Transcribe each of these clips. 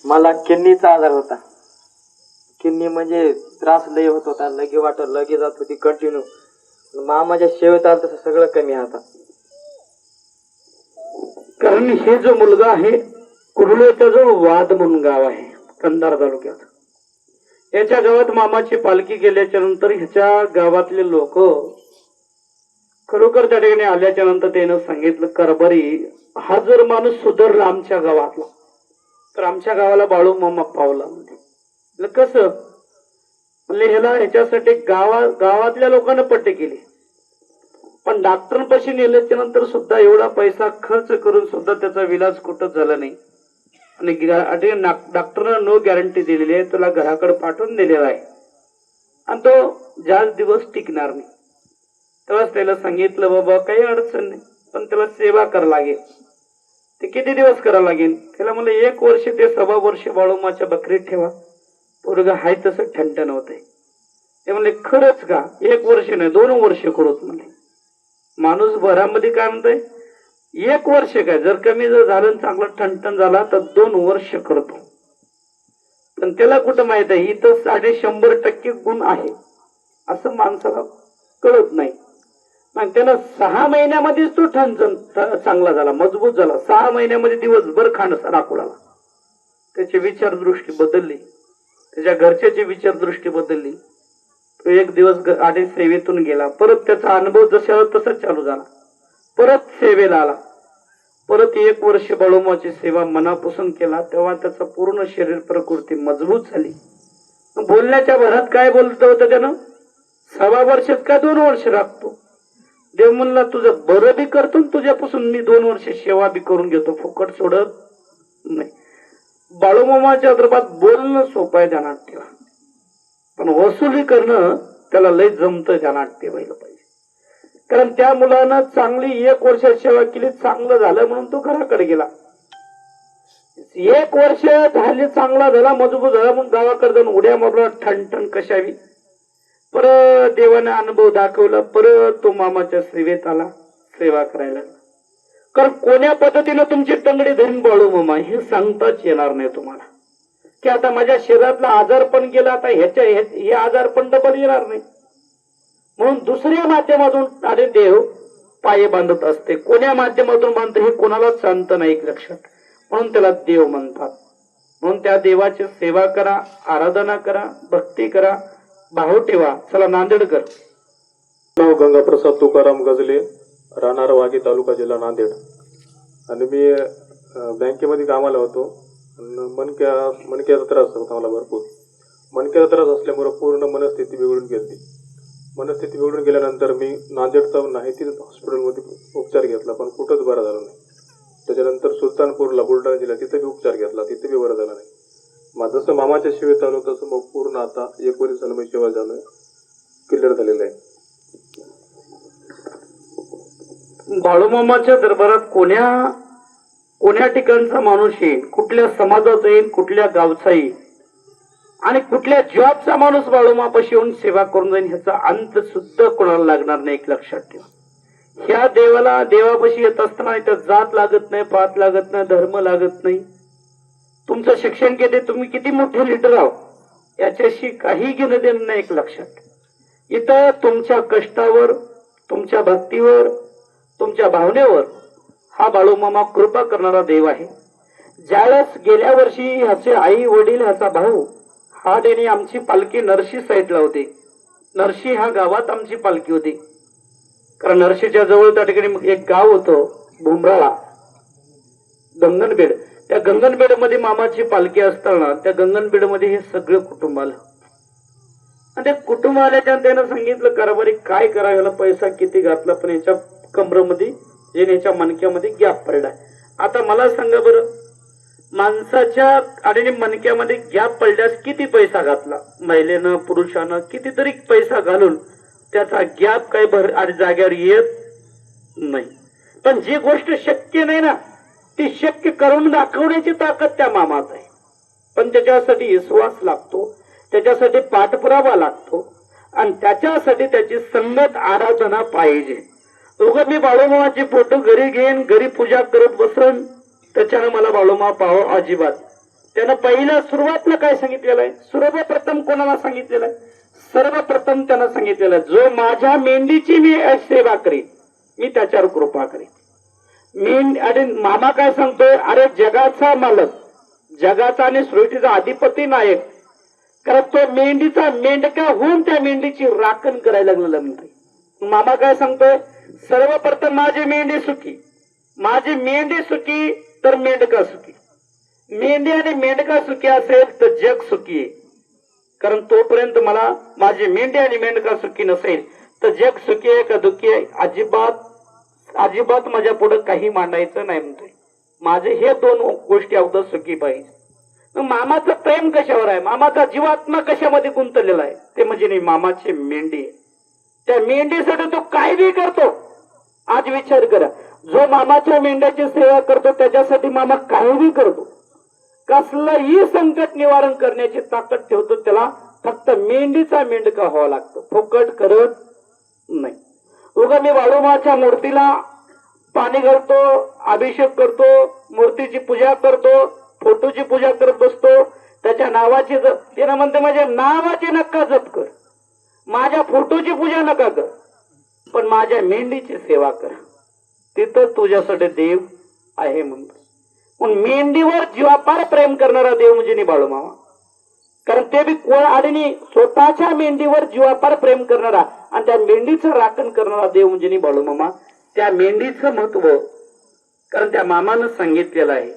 मला किडनीचा आजार होता. किडनी म्हणजे त्रास लय होत होता, लगे जात होती कंटिन्यू. मामाच्या शेवेत आलं तसं सगळं कमी आता. कारण हे जो मुलगा आहे कुर्लेचा जो वाद म्हणून गाव आहे कंधार तालुक्यात, याच्या गावात मामाची पालखी गेल्याच्या नंतर ह्याच्या गावातले लोक खरोखर त्या ठिकाणी आल्याच्या नंतर त्यानं सांगितलं, कारभारी हा जर माणूस सुधारला आमच्या गावातला तर आमच्या गावाला बाळू मामा पावला. म्हणजे कसं म्हणले, ह्याला ह्याच्यासाठी गावातल्या लोकांना पट्टी केली, पण डॉक्टरांपाशी नेल्याच्या नंतर सुद्धा एवढा पैसा खर्च करून सुद्धा त्याचा विलाज कुठंच झाला नाही. आणि डॉक्टरनं नो गॅरंटी दिलेली आहे, तुला घराकडे पाठवून दिलेला आहे आणि तो जास्त दिवस टिकणार नाही. तेव्हाच त्याला सांगितलं, बाबा काही अडचण नाही, पण त्याला सेवा करावं लागेल. ते किती दिवस करावं लागेल? त्याला म्हणलं 1 वर्ष ते 1.25 वर्ष बाळूमाच्या बकरीत ठेवा, पोरगं हाय तसं ठणठण होतंय. ते म्हणले, खरंच का? 1 वर्ष नाही 2 वर्ष करूच म्हणले. माणूस भरामध्ये काय म्हणतोय, 1 वर्ष काय, जर कमी जर झालं चांगलं ठणठण झाला तर 2 वर्ष करतो. पण त्याला कुठं माहित आहे इथं 150% गुण आहे असं माणसाला कळत नाही. मग त्याला 6 महिन्यामध्येच तो ठणठण चांगला झाला, मजबूत झाला. 6 महिन्यामध्ये दिवसभर खांड राखोडाला. त्याची विचारदृष्टी बदलली, त्याच्या घरच्याची विचारदृष्टी बदलली. तो 1 दिवस आधी सेवेतून गेला, परत त्याचा अनुभव जसा तसाच चालू झाला, परत सेवेला आला, परत 1 वर्ष बाळूमाची सेवा मनापासून केला. तेव्हा त्याचं पूर्ण शरीर प्रकृती मजबूत झाली. बोलण्याच्या भरात काय बोलत होतं त्यानं, 1.25 वर्षात का 2 वर्ष राखतो. देव म्हणला, तुझं बरं बी करतो, तुझ्यापासून मी 2 वर्ष सेवा बी करून घेतो, फुकट सोडत नाही. बाळूमामाच्या दरबारात बोलणं सोपं आहे, ध्यानात ठेवा, पण वसुली करणं त्याला लय जमतं, ध्यानात ठेवायला पाहिजे. कारण त्या मुलानं चांगली 1 वर्ष सेवा केली, चांगलं झालं म्हणून तो घराकडे गेला. 1 वर्ष झाले, चांगला झाला, मजबूत झाला, म्हणून गावाकडे जाऊन उड्या मारला, ठणठण कशावी. परत देवाने अनुभव दाखवला, परत तो मामाच्या सेवेत आला, सेवा करायला. कारण कोण्या पद्धतीने तुमची टंगडी धरून बाळू मामा हे सांगताच येणार नाही तुम्हाला, की आता माझ्या शरीरातला आजार पण गेला, आता हे आजार पण डबल येणार नाही. म्हणून दुसऱ्या माध्यमातून आले देव पाये बांधत असते. कोण्या माध्यमातून बांधते हे कोणालाच सांगत नाही, एक लक्षात. म्हणून त्याला देव म्हणतात. म्हणून त्या देवाची सेवा करा, आराधना करा, भक्ती करा, भाव ठेवा. चला नांदेडकर. नाव गंगाप्रसाद तुकाराम गजले, राहणार वाघी, तालुका, जिल्हा नांदेड. आणि मी बँकेमध्ये कामाला होतो. मणक्याचा त्रास होता मला भरपूर. मणक्याचा त्रास असल्यामुळे पूर्ण मनस्थिती बिघडून गेली. मनस्थिती बिघडून गेल्यानंतर मी नांदेडचा नाहीती हॉस्पिटलमध्ये उपचार घेतला, पण कुठंच बरा झाला नाही. त्याच्यानंतर सुलतानपूरला, बुलढाणा जिल्हा, तिथे बी उपचार घेतला, तिथे बी बरं झाला नाही. मग जसं मामाच्या सेवेत आलो तसं मग पूर्ण आता 1 वर्ष झालं मी सेवा झालोय, क्लिअर झालेलं आहे. बाळूमामाच्या दरबारात कोण्या ठिकाणचा माणूस येईल, कुठल्या समाजाचा येईल, कुठल्या गावचा येईल आणि कुठल्या जॉबचा माणूस बाळूमापाशी येऊन सेवा करून जाईल, ह्याचा अंत सुद्धा कोणाला लागणार नाही, एक लक्षात ठेवा. ह्या देवापाशी येत असताना इथं जात लागत नाही, पात लागत नाही, धर्म लागत नाही, तुमचं शिक्षण किती, तुम्ही किती मोठे लीडर आहो, याच्याशी काही घेणं देणं नाही, एक लक्षात. इथं तुमच्या कष्टावर, तुमच्या भक्तीवर, तुमच्या भावनेवर हा बाळूमामा कृपा करणारा देव आहे. ज्यावेळेस गेल्या वर्षी ह्याचे आई वडील, ह्याचा भाऊ हा त्याने आमची पालखी नरशी साईडला होती. नरशी ह्या गावात आमची पालखी होती. कारण नरशीच्या जवळ त्या ठिकाणी एक गाव होतं भुमराळा, गंगनबेड. त्या गंगनबेड मध्ये मामाची पालखी असताना त्या गंगनबेड मध्ये हे सगळं कुटुंब आलं. आणि त्या कुटुंब आल्याच्या त्यानं सांगितलं, कारभारी काय करा, ह्याला पैसा किती घातला, पण याच्या कमरेमध्ये याच्या मणक्यामध्ये गॅप पडलाय. आता मला सांगा बरं, माणसाच्या आणि मणक्यामध्ये गॅप पडल्यास किती पैसा घातला, महिलेनं पुरुषानं कितीतरी पैसा घालून त्याचा गॅप काही आणि जाग्यावर येत नाही. पण जी गोष्ट शक्य नाही ना, ती शक्य करून दाखवण्याची ताकद त्या मामात आहे. पण त्याच्यासाठी विश्वास लागतो, त्याच्यासाठी पाठपुरावा लागतो आणि त्याच्यासाठी त्याची संगत आराधना पाहिजे. उगाच मी बाळूमामाची फोटो घरी घेईन, घरी पूजा करत बसन, त्याच्यानं मला बाळूमामा पाहावं अजिबात. त्यानं पहिल्या सुरुवातला काय सांगितलेलं आहे? सर्वप्रथम कोणाला सांगितलेलं आहे? सर्वप्रथम त्यानं सांगितलेलं आहे, जो माझ्या मेंढीची मी सेवा करीन मी त्याच्यावर कृपा करीन. आणि मामा काय सांगतोय, अरे जगाचा मालक, जगाचा आणि सृष्टीचा अधिपती नायक, कारण तो मेंढीचा मेंढका होऊन त्या मेंढीची राखण करायला लागलेला म्हणतोय. मामा काय सांगतोय, सर्वप्रथम माझी मेंढी सुखी, माझी मेंढी सुखी तर मेंढका सुखी. मेंढी आणि मेंढका सुखी असेल तर जग सुखी आहे. कारण तोपर्यंत मला माझी मेंढी आणि मेंढका सुखी नसेल तर जग सुखी आहे का दुःखी आहे अजिबात माझ्या पुढे काही मांडायचं नाही म्हणतोय. माझे हे दोन गोष्टी अगोदर सुखी पाहिजे. मग मामाचं प्रेम कशावर आहे, मामाचा जीवात्मा कशामध्ये गुंतलेला आहे, ते म्हणजे नाही मामाची मेंढी आहे. त्या मेंढीसाठी तो काय बी करतो. आज विचार करा, जो मामाच्या मेंढ्याची सेवा करतो त्याच्यासाठी मामा काही बी करतो. कसलंही संकट निवारण करण्याची ताकद ठेवतो. त्याला फक्त मेंढीचा मेंढका व्हावा लागतो, फुकट करत नाही. उगा मी बाळूमाच्या मूर्तीला पाणी घालतो, अभिषेक करतो, मूर्तीची पूजा करतो, फोटोची पूजा करत बसतो, त्याच्या नावाची त्यानं म्हणते माझ्या नावाची नका जप कर, माझ्या फोटोची पूजा नका कर, पण माझ्या मेंढीची सेवा कर, तिथं तुझ्यासाठी देव आहे म्हणतो. पण मेंढीवर जीवापार प्रेम करणारा देव म्हणजे नाही बाळूमामा. कारण ते बी कोण आडीने स्वतःच्या मेंढीवर जीवापार प्रेम करणारा आणि त्या मेंढीचं राखण करणारा देव म्हणजे नाही बाळूमामा. त्या मेंढीचं महत्व कारण त्या मामानं सांगितलेलं आहे.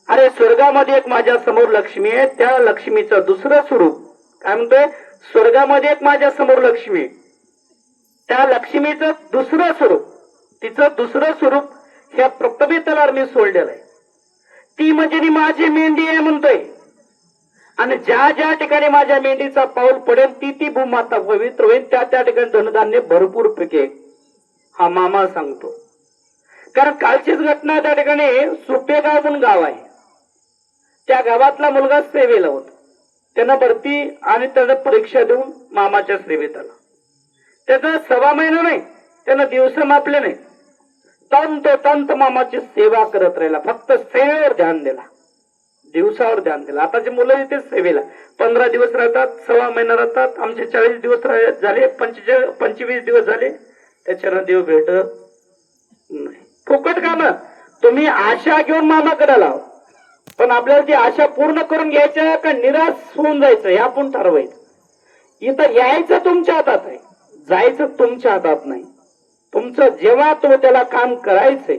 अरे स्वर्गामध्ये एक माझ्या समोर लक्ष्मी आहे, त्या लक्ष्मीचं दुसरं स्वरूप काय म्हणतोय, स्वर्गामध्ये एक माझ्या समोर लक्ष्मी, त्या लक्ष्मीचं दुसरं स्वरूप, तिचं दुसरं स्वरूप ह्या पृथ्वी तलावर मी सोडलेलं आहे. ती म्हणजे माझी मेंढी आहे म्हणतोय. आणि ज्या ज्या ठिकाणी माझ्या मेंढीचा पाऊल पडेल ती भूमाता पवित्र होईल, त्या ठिकाणी धनधान्य भरपूर पिकेल. हा मामा सांगतो. कारण कालचीच घटना, त्या ठिकाणी सुपेगाव म्हणून गाव आहे, त्या गावातला मुलगा सेवेला होता. त्यानं भरती आणि त्यानं परीक्षा देऊन मामाच्या सेवेत आला. त्याचा 6 महिना नाही, त्यानं दिवस मापले नाही, तंत मामाची सेवा करत राहिला. फक्त सेवेवर ध्यान दिला, दिवसावर ध्यान दिलं. आताचे मुलं इथे सेवेला 15 दिवस राहतात, 6 महिना राहतात. आमचे 40 दिवस झाले, 25 दिवस झाले, त्याच्यानं देव भेटत नाही. फुकट काम. तुम्ही आशा घेऊन मामा करायला, पण आपल्याला ती आशा पूर्ण करून घ्यायच्या का निराश होऊन जायचं हे आपण ठरवायचं. इथं यायचं तुमच्या हातात आहे, जायचं तुमच्या हातात नाही. तुमचं जेव्हा त्याला काम करायचंय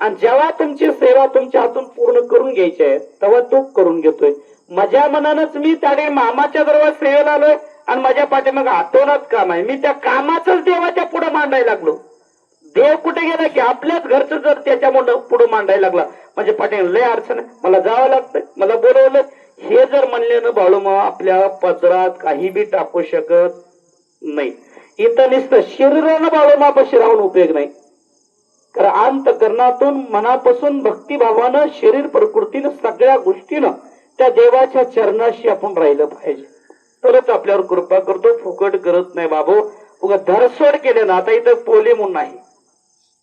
आणि जेव्हा तुमची सेवा तुमच्या हातून पूर्ण करून घ्यायची आहे तेव्हा तो करून घेतोय. माझ्या मनानच मी त्याने मामाच्या बरोबर सेवेला आलोय आणि माझ्या पाठीमाग आतोनात काम आहे. मी त्या कामाचंच देवाच्या पुढे मांडायला लागलो. देव कुठे गेला की आपल्याच घरचं जर त्याच्या पुढे मांडायला लागला, म्हणजे पाठीमागे लय अडचण आहे, मला जावं लागतंय, मला बोलवलं, हे जर म्हणल्यानं बाळूमामा आपल्या पदरात काही बी टाकू शकत नाही. इथं नुसतं शरीरानं बाळूमापाशी राहून उपयोग नाही. कारण अंतकरणातून मनापासून भक्तिभावानं शरीर प्रकृतीनं सगळ्या गोष्टीनं त्या देवाच्या चरणाशी आपण राहिलं पाहिजे, तरच आपल्यावर कृपा करतो. फुकट करत नाही बाबू. उगा धरसोड केले ना. आता इथं पोले म्हणून नाही,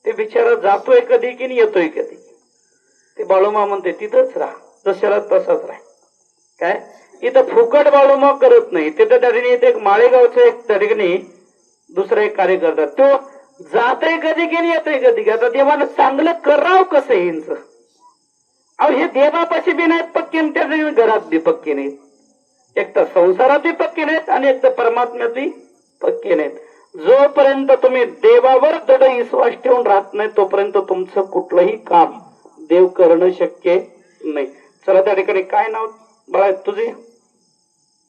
ते बिचारा जातोय कधी की नाही येतोय कधी. ते बाळूमा म्हणते तिथंच राहा, जशाला तसंच राह. काय इथं फुकट बाळूमा करत नाही. तिथं त्या ठिकाणी इथे एक माळेगावचं एक त्या ठिकाणी दुसरा एक कार्य करतात. तो जातोय कधी की नाही येतोय कधी की. आता देवानं चांगलं करावं कसं यांचं. अहो हे देवापाशी बी नाहीत पक्के, त्या घरात बी पक्के नाहीत. एक तर संसारात बी पक्के नाहीत आणि एक तर परमात्म्यात बी पक्के नाहीत. जोपर्यंत तुम्ही देवावर दृढ विश्वास ठेवून राहत नाही तोपर्यंत तुमचं कुठलंही काम देव करणं शक्य नाही. चला त्या ठिकाणी काय नाव बाळा तुझे?